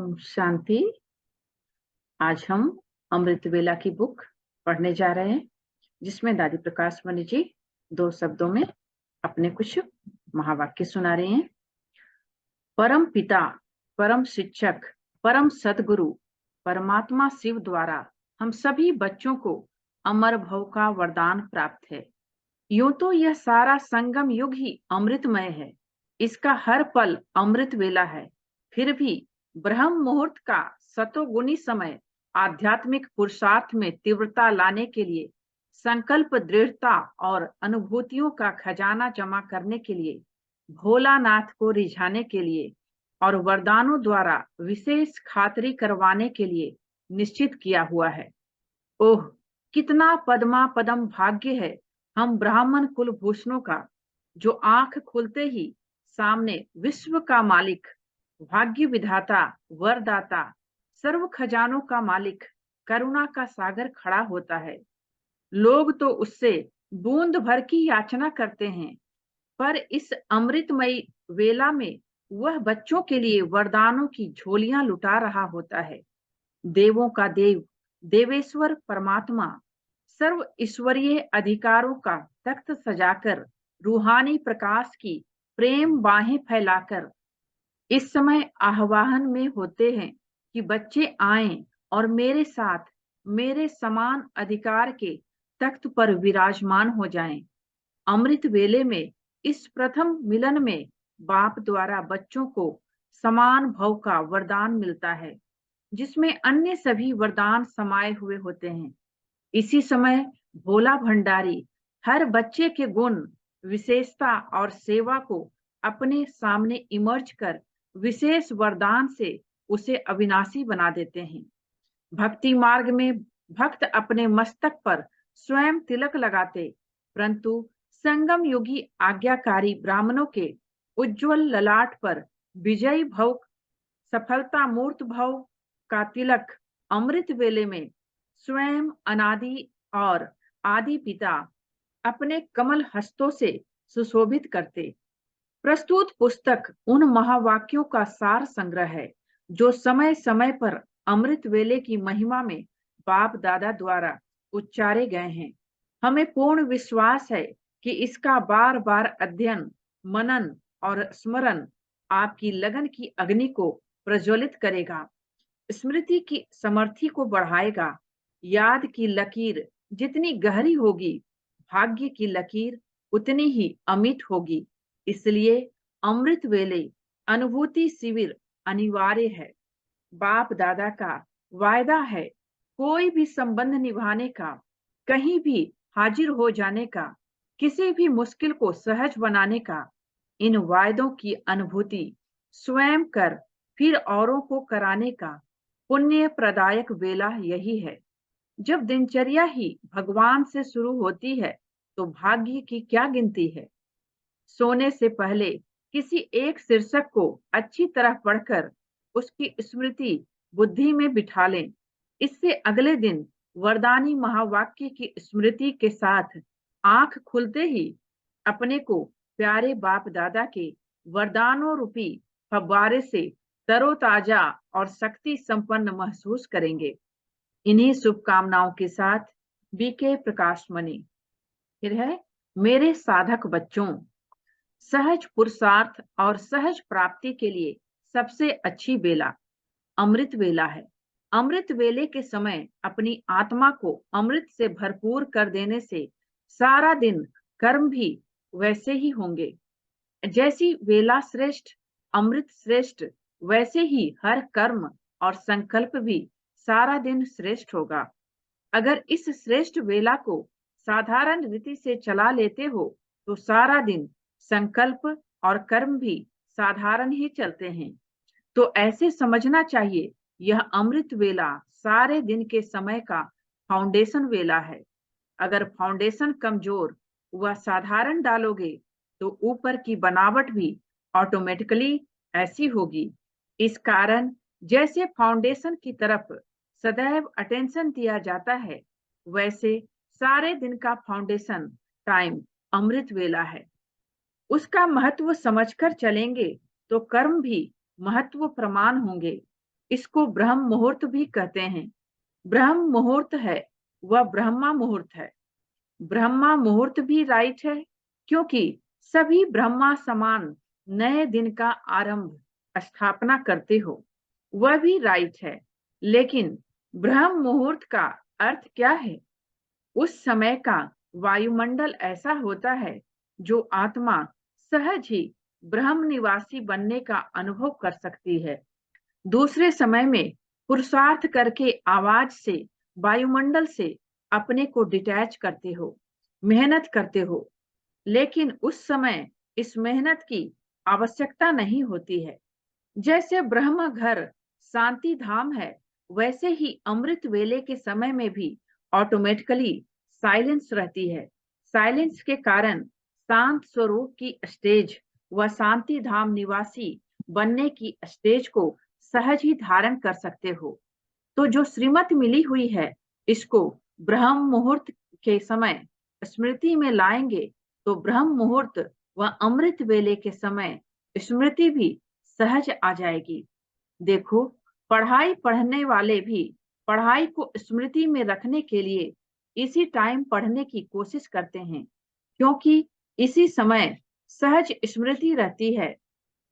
ओम शांति। आज हम अमृत वेला की बुक पढ़ने जा रहे हैं, जिसमें दादी प्रकाश मणि जी 2 शब्दों में अपने कुछ महावाक्य सुना रहे हैं। परम पिता, परम शिक्षक, परम सदगुरु परमात्मा शिव द्वारा हम सभी बच्चों को अमर भव का वरदान प्राप्त है। यूं तो यह सारा संगम युग ही अमृतमय है, इसका हर पल अमृत वेला है। फिर भी ब्रह्म मुहूर्त का सतोगुणी समय आध्यात्मिक पुरुषार्थ में तीव्रता लाने के लिए, संकल्प दृढ़ता और अनुभूतियों का खजाना जमा करने के लिए, भोलानाथ को रिझाने के लिए और वरदानों द्वारा विशेष खातरी करवाने के लिए निश्चित किया हुआ है। ओह, कितना पद्मा पदम भाग्य है हम ब्राह्मण कुलभूषणों का, जो आंख खुलते ही सामने विश्व का मालिक, भाग्य विधाता, वरदाता, सर्व खजानों का मालिक, करुणा का सागर खड़ा होता है। लोग तो उससे बूंद भर की याचना करते हैं, पर इस अमृतमयी वेला में वह बच्चों के लिए वरदानों की झोलियां लुटा रहा होता है। देवों का देव, देवेश्वर परमात्मा सर्व ईश्वरीय अधिकारों का तख्त सजाकर, रूहानी प्रकाश की प्रेम बाहें फैलाकर इस समय आह्वान में होते हैं कि बच्चे आएं और मेरे साथ मेरे समान अधिकार के तख्त पर विराजमान हो जाएं। अमृत वेले में इस प्रथम मिलन में बाप द्वारा बच्चों को समान भव का वरदान मिलता है, जिसमें अन्य सभी वरदान समाये हुए होते हैं। इसी समय भोला भंडारी हर बच्चे के गुण, विशेषता और सेवा को अपने सामने इमर्ज कर विशेष वरदान से उसे अविनाशी बना देते हैं। भक्ति मार्ग में भक्त अपने मस्तक पर स्वयं तिलक लगाते, परंतु संगम युगी आज्ञाकारी ब्राह्मणों के उज्जवल ललाट पर विजयी भव, सफलता मूर्त भव का तिलक अमृत वेले में स्वयं अनादि और आदि पिता अपने कमल हस्तों से सुशोभित करते। प्रस्तुत पुस्तक उन महावाक्यों का सार संग्रह है, जो समय समय पर अमृत वेले की महिमा में बाप दादा द्वारा उच्चारे गए हैं। हमें पूर्ण विश्वास है कि इसका बार बार अध्ययन, मनन और स्मरण आपकी लगन की अग्नि को प्रज्वलित करेगा, स्मृति की समर्थि को बढ़ाएगा। याद की लकीर जितनी गहरी होगी, भाग्य की लकीर उतनी ही अमिट होगी। इसलिए अमृत वेले अनुभूति शिविर अनिवार्य है। बाप दादा का वायदा है कोई भी संबंध निभाने का, कहीं भी हाजिर हो जाने का, किसी भी मुश्किल को सहज बनाने का। इन वायदों की अनुभूति स्वयं कर फिर औरों को कराने का पुण्य प्रदायक वेला यही है। जब दिनचर्या ही भगवान से शुरू होती है, तो भाग्य की क्या गिनती है। सोने से पहले किसी एक शीर्षक को अच्छी तरह पढ़कर उसकी स्मृति बुद्धि में बिठा लें। इससे अगले दिन वरदानी महावाक्य की स्मृति के साथ आंख खुलते ही अपने को प्यारे बाप दादा के वरदानों रूपी फव्वारे से तरोताजा और शक्ति संपन्न महसूस करेंगे। इन्हीं शुभकामनाओं के साथ बीके प्रकाश मणि। फिर है, मेरे साधक बच्चों, सहज पुरुषार्थ और सहज प्राप्ति के लिए सबसे अच्छी वेला अमृत वेला है। अमृत वेले के समय अपनी आत्मा को अमृत से भरपूर कर देने से सारा दिन कर्म भी वैसे ही होंगे। जैसी वेला श्रेष्ठ, अमृत श्रेष्ठ, वैसे ही हर कर्म और संकल्प भी सारा दिन श्रेष्ठ होगा। अगर इस श्रेष्ठ वेला को साधारण रीति से चला लेते हो, तो सारा दिन संकल्प और कर्म भी साधारण ही चलते हैं। तो ऐसे समझना चाहिए, यह अमृत वेला सारे दिन के समय का फाउंडेशन वेला है। अगर फाउंडेशन कमजोर व साधारण डालोगे, तो ऊपर की बनावट भी ऑटोमेटिकली ऐसी होगी। इस कारण जैसे फाउंडेशन की तरफ सदैव अटेंशन दिया जाता है, वैसे सारे दिन का फाउंडेशन टाइम अमृत वेला है। उसका महत्व समझकर चलेंगे तो कर्म भी महत्व प्रमाण होंगे। इसको ब्रह्म मुहूर्त भी कहते हैं। ब्रह्म मुहूर्त है वह ब्रह्मा मुहूर्त है। ब्रह्मा मुहूर्त भी राइट है क्योंकि सभी ब्रह्मा समान नए दिन का आरंभ स्थापना करते हो, वह भी राइट है। लेकिन ब्रह्म मुहूर्त का अर्थ क्या है? उस समय का वायुमंडल ऐसा होता है जो आत्मा सहज ही ब्रह्म निवासी बनने का अनुभव कर सकती है। दूसरे समय में पुरुषार्थ करके आवाज से, वायुमंडल से अपने को डिटैच करते हो, मेहनत करते हो, लेकिन उस समय इस मेहनत की आवश्यकता नहीं होती है। जैसे ब्रह्म घर शांति धाम है, वैसे ही अमृत वेले के समय में भी ऑटोमेटिकली साइलेंस रहती है। साइलेंस के कारण शांत स्वरूप की स्टेज व शांति धाम निवासी बनने की स्टेज को सहज ही धारण कर सकते हो। तो जो श्रीमत मिली हुई है, इसको ब्रह्म मुहूर्त के समय स्मृति में लाएंगे तो ब्रह्म मुहूर्त व अमृत वेले के समय स्मृति भी सहज आ जाएगी। देखो, पढ़ाई पढ़ने वाले भी पढ़ाई को स्मृति में रखने के लिए इसी टाइम पढ़ने की कोशिश करते हैं, क्योंकि इसी समय सहज स्मृति रहती है।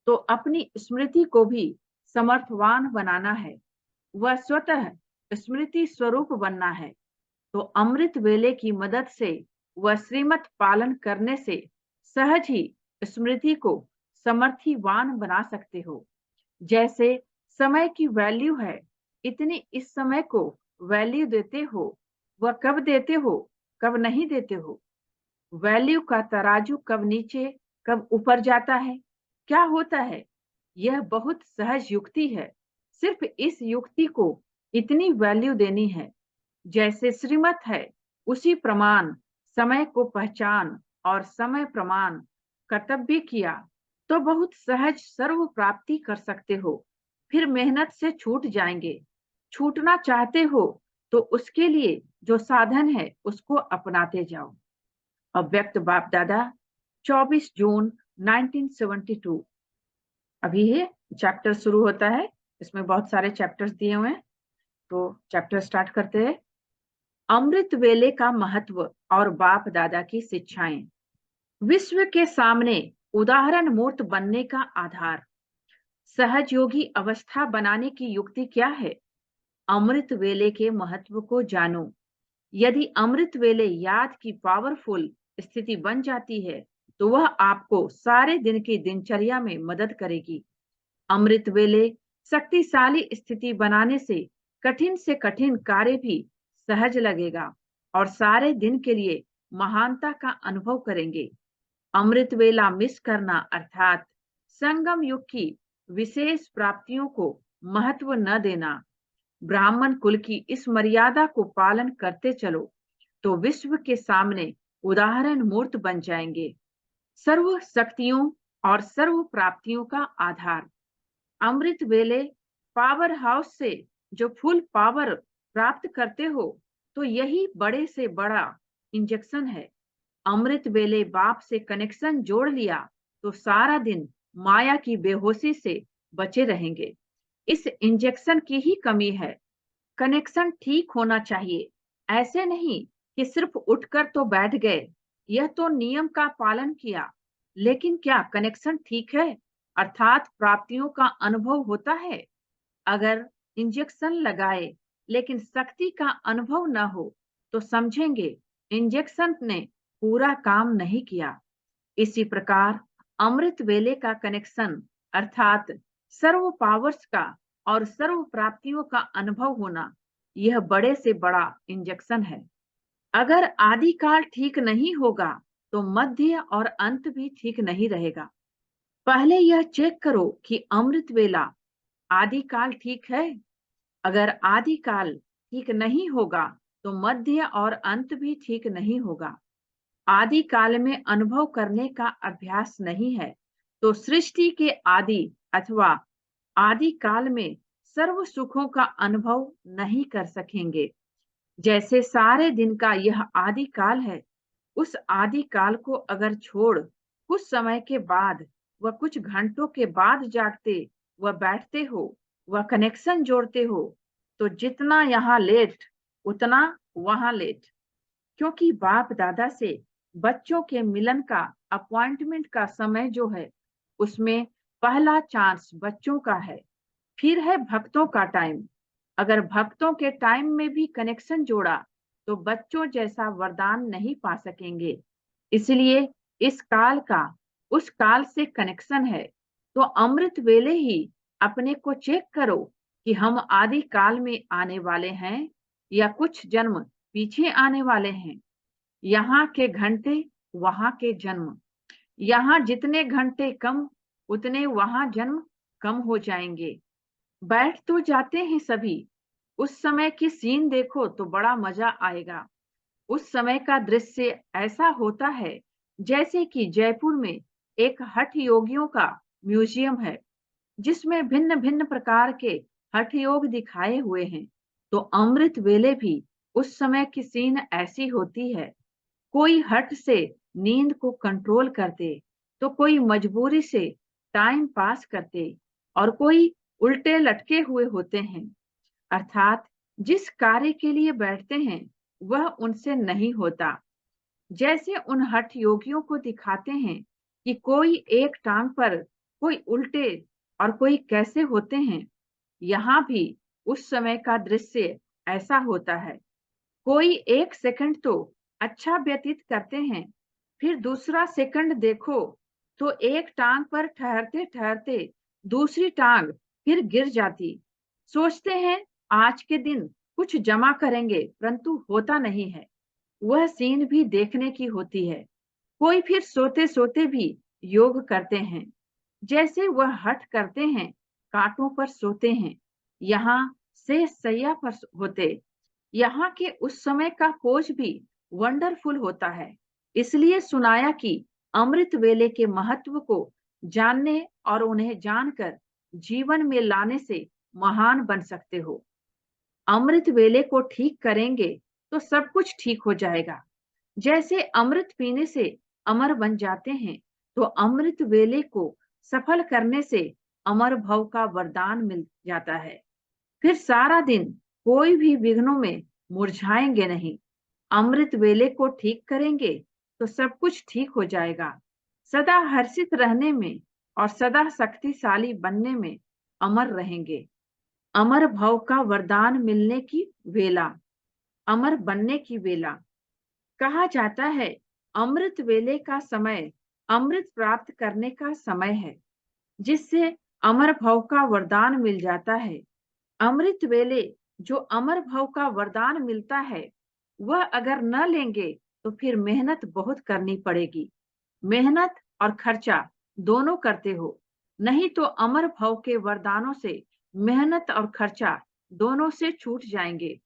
तो अपनी स्मृति को भी समर्थवान बनाना है, वह स्वतः स्मृति स्वरूप बनना है। तो अमृत वेले की मदद से वह श्रीमत पालन करने से सहज ही स्मृति को समर्थिवान बना सकते हो। जैसे समय की वैल्यू है, इतनी इस समय को वैल्यू देते हो, वह कब देते हो, कब नहीं देते हो। वैल्यू का तराजू कब नीचे कब ऊपर जाता है, क्या होता है, यह बहुत सहज युक्ति है। सिर्फ इस युक्ति को इतनी वैल्यू देनी है। जैसे श्रीमत है, उसी प्रमाण समय को पहचान और समय प्रमाण कर्तव्य किया तो बहुत सहज सर्व प्राप्ति कर सकते हो। फिर मेहनत से छूट जाएंगे। छूटना चाहते हो तो उसके लिए जो साधन है उसको अपनाते जाओ। अव्यक्त बाप दादा 24 जून 1972। अभी ये चैप्टर शुरू होता है, इसमें बहुत सारे चैप्टर्स दिए हुए हैं, तो चैप्टर स्टार्ट करते हैं। अमृत वेले का महत्व और बाप दादा की शिक्षाएं। विश्व के सामने उदाहरण मूर्त बनने का आधार। सहज योगी अवस्था बनाने की युक्ति क्या है? अमृत वेले के महत्व को जानो। यदि अमृत वेले याद की पावरफुल स्थिति बन जाती है तो वह आपको सारे दिन की दिनचर्या में मदद करेगी। अमृत वेले शक्तिशाली स्थिति बनाने से कठिन कार्य भी सहज लगेगा और सारे दिन के लिए महानता का अनुभव करेंगे। अमृत वेला मिस करना अर्थात संगम युग की विशेष प्राप्तियों को महत्व न देना। ब्राह्मण कुल की इस मर्यादा को पालन करते चलो तो विश्व के सामने उदाहरण मूर्त बन जाएंगे। सर्व शक्तियों और सर्व प्राप्तियों का आधार। अमृत वेले पावर हाउस से जो फुल पावर प्राप्त करते हो तो यही बड़े से बड़ा इंजेक्शन है। अमृत वेले बाप से कनेक्शन जोड़ लिया तो सारा दिन माया की बेहोशी से बचे रहेंगे। इस इंजेक्शन की ही कमी है। कनेक्शन ठीक होना चाहिए, ऐसे नहीं कि सिर्फ उठकर तो बैठ गए, यह तो नियम का पालन किया, लेकिन क्या कनेक्शन ठीक है, अर्थात प्राप्तियों का अनुभव होता है। अगर इंजेक्शन लगाए लेकिन शक्ति का अनुभव न हो तो समझेंगे इंजेक्शन ने पूरा काम नहीं किया। इसी प्रकार अमृत वेले का कनेक्शन अर्थात सर्व पावर्स का और सर्व प्राप्तियों का अनुभव होना, यह बड़े से बड़ा इंजेक्शन है। अगर आदिकाल ठीक नहीं होगा तो मध्य और अंत भी ठीक नहीं रहेगा। पहले यह चेक करो कि अमृत वेला आदिकाल ठीक है। अगर आदिकाल ठीक नहीं होगा तो मध्य और अंत भी ठीक नहीं होगा। आदि काल में अनुभव करने का अभ्यास नहीं है तो सृष्टि के आदि अथवा आदि काल में सर्व सुखों का अनुभव नहीं कर सकेंगे। जैसे सारे दिन का यह आदि काल है, उस आदि काल को अगर छोड़ कुछ समय के बाद व कुछ घंटों के बाद जागते व बैठते हो वह कनेक्शन जोड़ते हो तो जितना यहाँ लेट उतना वहां लेट, क्योंकि बाप दादा से बच्चों के मिलन का अपॉइंटमेंट का समय जो है उसमें पहला चांस बच्चों का है, फिर है भक्तों का टाइम। अगर भक्तों के टाइम में भी कनेक्शन जोड़ा तो बच्चों जैसा वरदान नहीं पा सकेंगे। इसलिए इस काल का उस काल से कनेक्शन है। तो अमृत वेले ही अपने को चेक करो कि हम आदि काल में आने वाले हैं या कुछ जन्म पीछे आने वाले हैं। यहाँ के घंटे वहां के जन्म, यहाँ जितने घंटे कम उतने वहां जन्म कम हो जाएंगे। बैठ तो जाते हैं सभी, उस समय की सीन देखो तो बड़ा मजा आएगा। उस समय का दृश्य ऐसा होता है जैसे कि जयपुर में एक हठ योगियों का म्यूजियम है जिसमें भिन्न भिन्न प्रकार के हठ योग दिखाए हुए हैं। तो अमृत वेले भी उस समय की सीन ऐसी होती है। कोई हट से नींद को कंट्रोल करते, तो कोई मजबूरी से टाइम पास करते, और कोई उल्टे लटके हुए होते हैं। अर्थात जिस कार्य के लिए बैठते हैं वह उनसे नहीं होता। जैसे उन हठ योगियों को दिखाते हैं कि कोई एक टांग पर, कोई उल्टे और कोई कैसे होते हैं, यहाँ भी उस समय का दृश्य ऐसा होता है। कोई एक सेकंड तो अच्छा व्यतीत करते हैं, फिर दूसरा सेकंड देखो तो एक टांग पर ठहरते ठहरते दूसरी टांग फिर गिर जाती। सोचते हैं आज के दिन कुछ जमा करेंगे, परंतु होता नहीं है। वह सीन भी देखने की होती है। कोई फिर सोते सोते भी योग करते हैं, जैसे वह हठ करते हैं कांटों पर सोते हैं, यहाँ से सैया पर होते। यहाँ के उस समय का पोज भी वंडरफुल होता है। इसलिए सुनाया कि अमृत वेले के महत्व को जानने और उन्हें जानकर जीवन में लाने से महान बन सकते हो। अमृत वेले को ठीक करेंगे तो सब कुछ ठीक हो जाएगा। जैसे अमृत पीने से अमर बन जाते हैं, तो अमृत वेले को सफल करने से अमर भव का वरदान मिल जाता है। फिर सारा दिन कोई भी विघ्नों में मुरझाएंगे नहीं। अमृत वेले को ठीक करेंगे तो सब कुछ ठीक हो जाएगा। सदा हर्षित रहने में और सदा शक्तिशाली बनने में अमर रहेंगे। अमर भव का वरदान मिलने की वेला, अमर बनने की वेला। कहा जाता है अमृत वेले का समय अमृत प्राप्त करने का समय है, जिससे अमर भव का वरदान मिल जाता है। अमृत वेले जो अमर भव का वरदान मिलता है, वह अगर न लेंगे तो फिर मेहनत बहुत करनी पड़ेगी। मेहनत और खर्चा दोनों करते हो, नहीं तो अमर भव के वरदानों से मेहनत और खर्चा दोनों से छूट जाएंगे।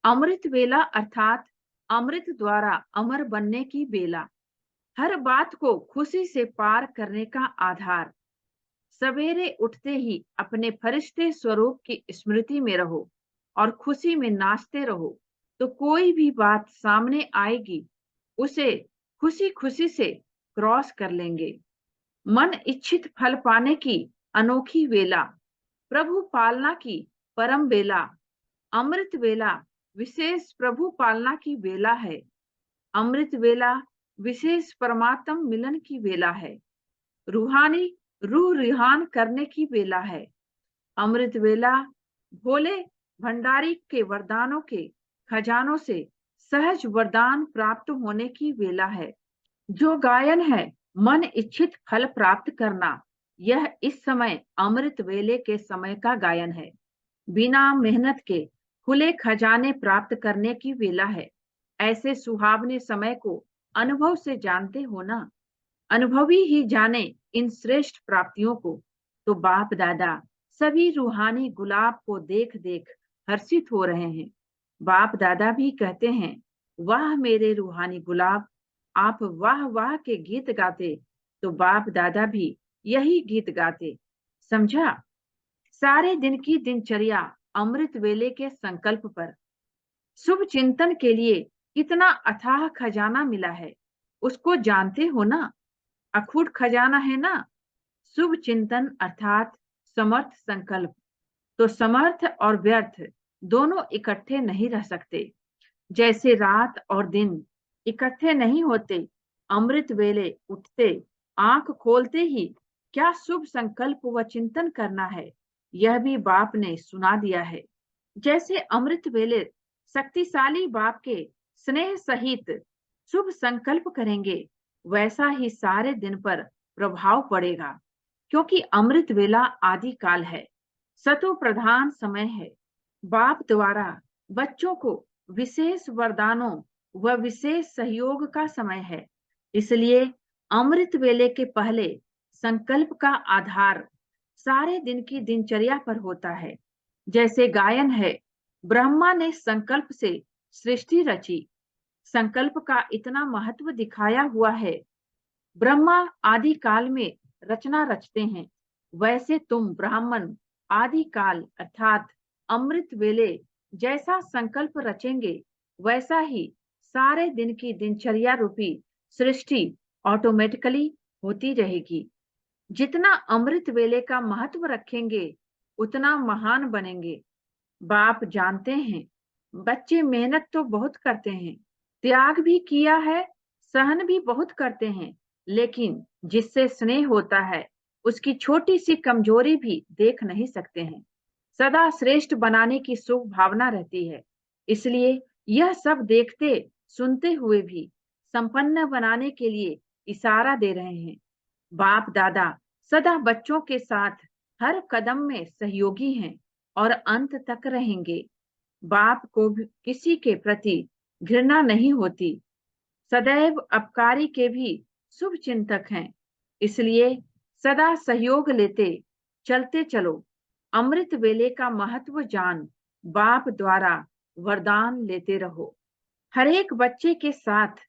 अमृत वेला अर्थात अमृत द्वारा अमर बनने की बेला, हर बात को खुशी से पार करने का आधार। सवेरे उठते ही अपने फरिश्ते स्वरूप की स्मृति में रहो और खुशी में नाचते रहो, तो कोई भी बात सामने आएगी उसे खुशी खुशी से क्रॉस कर लेंगे। मन इच्छित फल पाने की अनोखी वेला, प्रभु पालना की परम बेला। अमृत वेला विशेष प्रभु पालना की वेला है। अमृत वेला विशेष परमात्म मिलन की वेला है। रूहानी रूह रिहान करने की वेला है। अमृत वेला भोले भंडारी के वरदानों के खजानों से सहज वरदान प्राप्त होने की वेला है। जो गायन है मन इच्छित फल प्राप्त करना, यह इस समय अमृत वेले के समय का गायन है। बिना मेहनत के खुले खजाने प्राप्त करने की वेला है। ऐसे सुहावने समय को अनुभव से जानते हो ना। अनुभवी ही जाने इन श्रेष्ठ प्राप्तियों को। तो बाप दादा सभी रूहानी गुलाब को देख देख हर्षित हो रहे हैं। बाप दादा भी कहते हैं, वाह मेरे रूहानी गुलाब, आप वाह वाह के गीत गाते। तो बाप दादा भी यही गीत गाते। समझा? सारे दिन की दिनचर्या अमृत वेले के संकल्प पर, शुभ चिंतन के लिए कितना अथाह खजाना मिला है, उसको जानते हो ना। अखूट खजाना है ना, शुभ चिंतन अर्थात समर्थ संकल्प। तो समर्थ और व्यर्थ दोनों इकट्ठे नहीं रह सकते। जैसे रात और दिन इकट्ठे नहीं होते, अमृत वेले उठते, आंख खोलते ही क्या शुभ संकल्प व चिंतन करना है, यह भी बाप ने सुना दिया है। जैसे अमृत वेले शक्तिशाली बाप के स्नेह सहित शुभ संकल्प करेंगे, वैसा ही सारे दिन पर प्रभाव पड़ेगा, क्योंकि अमृत वेला आदि काल है, सतो प्रधान समय है। बाप द्वारा बच्चों को विशेष वरदानों व विशेष सहयोग का समय है। इसलिए अमृत वेले के पहले संकल्प का आधार सारे दिन की दिनचर्या पर होता है। जैसे गायन है, ब्रह्मा ने संकल्प से सृष्टि रची। संकल्प का इतना महत्व दिखाया हुआ है। ब्रह्मा आदि काल में रचना रचते हैं, वैसे तुम ब्राह्मण आदि काल अर्थात अमृत वेले जैसा संकल्प रचेंगे, वैसा ही सारे दिन की दिनचर्या रूपी सृष्टि ऑटोमेटिकली होती रहेगी। जितना अमृत वेले का महत्व रखेंगे, उतना महान बनेंगे। बाप जानते हैं, बच्चे मेहनत तो बहुत करते हैं, त्याग भी किया है, सहन भी बहुत करते हैं, लेकिन जिससे स्नेह होता है, उसकी छोटी सी कमजोरी भी देख नहीं सकते हैं। सदा श्रेष्ठ बनाने की शुभ भावना रहती है। इसलिए यह सब देखते सुनते हुए भी संपन्न बनाने के लिए इशारा दे रहे हैं। बाप दादा सदा बच्चों के साथ हर कदम में सहयोगी हैं और अंत तक रहेंगे। बाप को भी किसी के प्रति घृणा नहीं होती, सदैव अपकारी के भी शुभ चिंतक हैं। इसलिए सदा सहयोग लेते चलते चलो, अमृत वेले का महत्व जान बाप द्वारा वरदान लेते रहो। हर एक बच्चे के साथ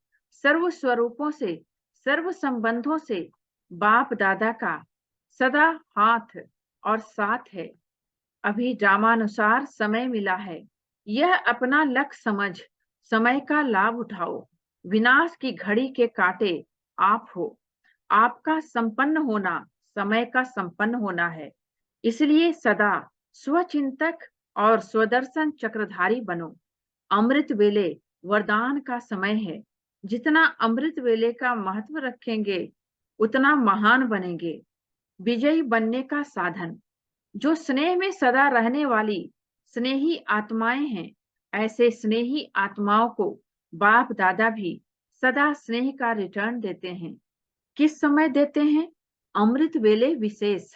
सर्व स्वरूपों से, सर्व संबंधों से बाप दादा का सदा हाथ और साथ है। अभी ड्रामानुसार समय मिला है, यह अपना लक्ष्य समझ समय का लाभ उठाओ। विनाश की घड़ी के कांटे आप हो। आपका संपन्न होना समय का संपन्न होना है। इसलिए सदा स्वचिंतक और स्वदर्शन चक्रधारी बनो। अमृत वेले वरदान का समय है। जितना अमृत वेले का महत्व रखेंगे, उतना महान बनेंगे। विजयी बनने का साधन, जो स्नेह में सदा रहने वाली स्नेही आत्माएं हैं, ऐसे स्नेही आत्माओं को बाप दादा भी सदा स्नेह का रिटर्न देते हैं। किस समय देते हैं? अमृत वेले विशेष।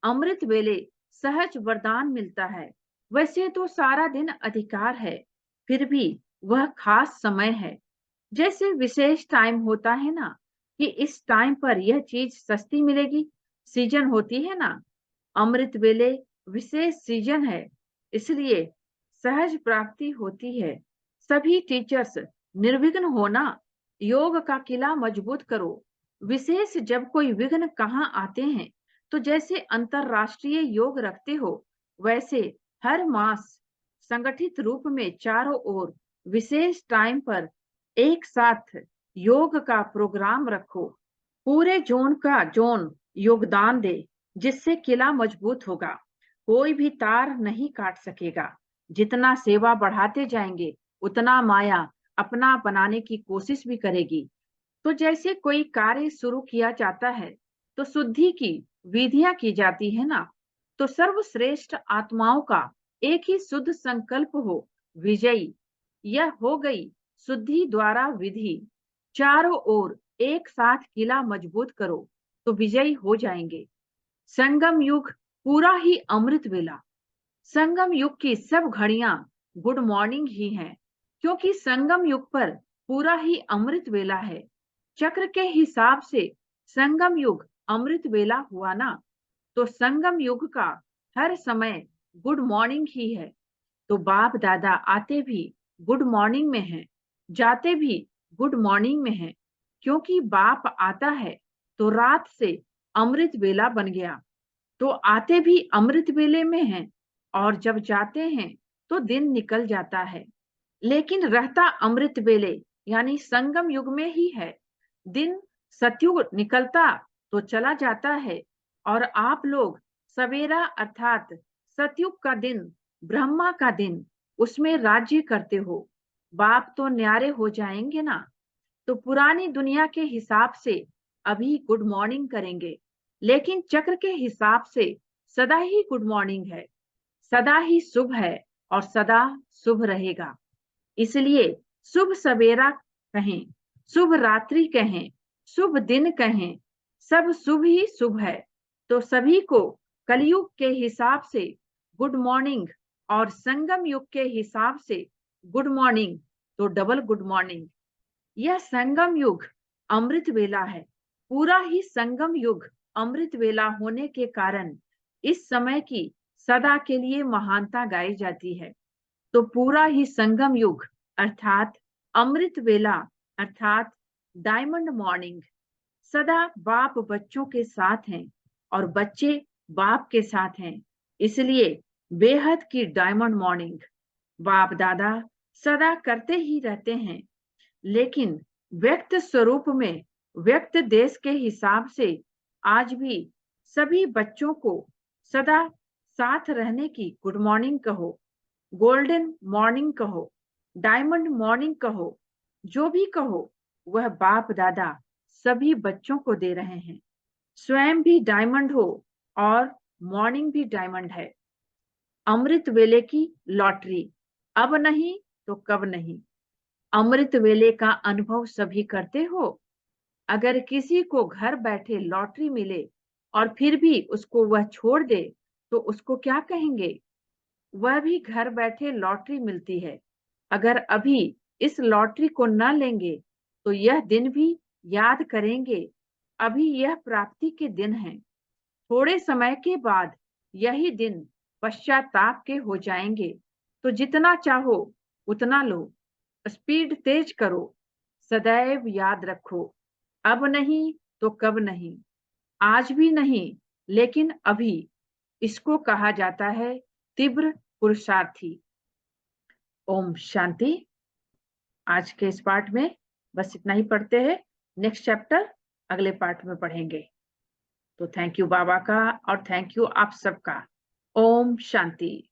अमृत वेले सहज वरदान मिलता है। वैसे तो सारा दिन अधिकार है, फिर भी वह खास समय है। जैसे विशेष टाइम होता है ना, कि इस टाइम पर यह चीज सस्ती मिलेगी, सीजन होती है ना, अमृत वेले विशेष सीजन है, इसलिए सहज प्राप्ति होती है। सभी टीचर्स निर्विघ्न होना, योग का किला मजबूत करो। विशेष जब कोई विघ्न कहाँ आते हैं, तो जैसे अंतरराष्ट्रीय योग रखते हो, वैसे हर मास संगठित रूप में चारों ओर विशेष टाइम पर एक साथ योग का प्रोग्राम रखो। पूरे जोन योगदान दे, जिससे किला मजबूत होगा, कोई भी तार नहीं काट सकेगा। जितना सेवा बढ़ाते जाएंगे, उतना माया अपना बनाने की कोशिश भी करेगी। तो जैसे कोई कार्य शुरू किया जाता है, तो शुद्धि की विधियां की जाती है ना, तो सर्वश्रेष्ठ आत्माओं का एक ही शुद्ध संकल्प हो, विजयी। यह हो गई शुद्धि द्वारा विधि। चारों ओर एक साथ किला मजबूत करो, तो विजयी हो जाएंगे। संगम युग पूरा ही अमृत वेला। संगम युग की सब घड़ियां गुड मॉर्निंग ही हैं, क्योंकि संगम युग पर पूरा ही अमृत वेला है। चक्र के हिसाब से संगम युग अमृत वेला हुआ ना, तो संगम युग का हर समय गुड मॉर्निंग ही है। तो बाप दादा आते भी गुड मॉर्निंग में हैं, जाते भी गुड मॉर्निंग में हैं, क्योंकि बाप आता है तो रात से अमृत वेला बन गया, तो आते भी अमृत वेले में हैं, और जब जाते हैं तो दिन निकल जाता है, लेकिन रहता अमृत वेले यानी संगम युग में ही है। दिन सतयुग निकलता तो चला जाता है, और आप लोग सवेरा अर्थात सतयुग का दिन, ब्रह्मा का दिन, उसमें राज्य करते हो। बाप तो न्यारे हो जाएंगे ना, तो पुरानी दुनिया के हिसाब से अभी गुड मॉर्निंग करेंगे, लेकिन चक्र के हिसाब से सदा ही गुड मॉर्निंग है, सदा ही शुभ है और सदा शुभ रहेगा। इसलिए शुभ सवेरा कहें, शुभ रात्रि कहें, शुभ दिन कहें, सब शुभ ही शुभ है। तो सभी को कलयुग के हिसाब से गुड मॉर्निंग और संगम युग के हिसाब से गुड मॉर्निंग, तो डबल गुड मॉर्निंग। यह संगम युग अमृत वेला है। पूरा ही संगम युग अमृत वेला होने के कारण इस समय की सदा के लिए महानता गाई जाती है। तो पूरा ही संगम युग अर्थात अमृत वेला अर्थात डायमंड मॉर्निंग सदा बाप बच्चों के साथ हैं और बच्चे बाप के साथ हैं। इसलिए बेहद की डायमंड मॉर्निंग बाप दादा सदा करते ही रहते हैं, लेकिन व्यक्त स्वरूप में व्यक्त देश के हिसाब से आज भी सभी बच्चों को सदा साथ रहने की गुड मॉर्निंग कहो, गोल्डन मॉर्निंग कहो, डायमंड मॉर्निंग कहो, जो भी कहो वह बाप दादा सभी बच्चों को दे रहे हैं। स्वयं भी डायमंड हो और मॉर्निंग भी डायमंड है। अमृत वेले की लॉटरी, अब नहीं तो कब नहीं। अमृत वेले का अनुभव सभी करते हो। अगर किसी को घर बैठे लॉटरी मिले और फिर भी उसको वह छोड़ दे तो उसको क्या कहेंगे? वह भी घर बैठे लॉटरी मिलती है। अगर अभी इस लॉटरी को न लेंगे तो यह दिन भी याद करेंगे। अभी यह प्राप्ति के दिन हैं। थोड़े समय के बाद यही दिन पश्चाताप के हो जाएंगे। तो जितना चाहो उतना लो, स्पीड तेज करो, सदैव याद रखो, अब नहीं तो कब नहीं, आज भी नहीं लेकिन अभी। इसको कहा जाता है तीव्र पुरुषार्थी। ओम शांति। आज के इस पार्ट में बस इतना ही पढ़ते हैं। नेक्स्ट चैप्टर अगले पार्ट में पढ़ेंगे। तो थैंक यू बाबा का और थैंक यू आप सबका। ओम शांति।